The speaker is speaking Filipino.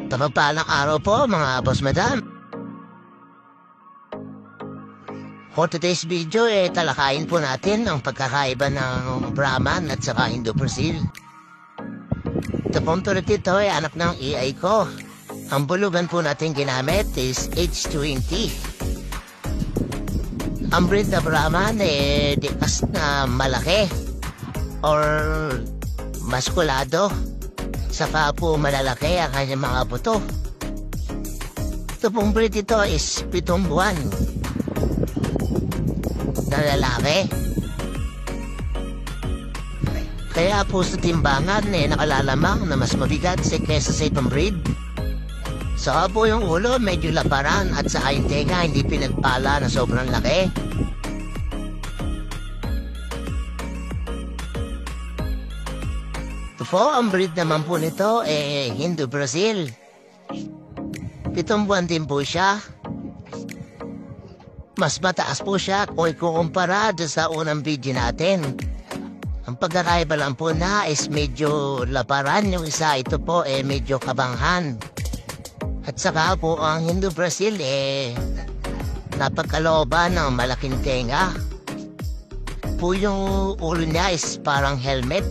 Mapagpalang araw po mga boss madam. For today's video talakayin po natin ang pagkakaiba ng Brahman at saka Indo-Brazil. Ito pong tulad ito anak ng AI ko. Ang bulugan po natin ginamit is H20. Ang breed na Brahman dikas na malaki or maskulado. Saka po malalaki ang kanyang mga buto. Ito pong breed ito is 7 buwan na lalaki. Kaya po sa timbangan nakalalamang na mas mabigat kesa sa ibang breed. Saka po yung ulo medyo laparan at saka yung tenga hindi pinagpala na sobrang laki. Ito po, ang breed naman po nito Indo-Brazil. 7 buwan din po siya. Mas mataas po siya kung ikukumpara sa unang video natin. Ang pagkakaiba lang po na is medyo laparan yung isa. Ito po medyo kabanghan. At saka po ang Indo-Brazil napagkalooban ng malaking tenga. Po yung ulo niya is parang helmet.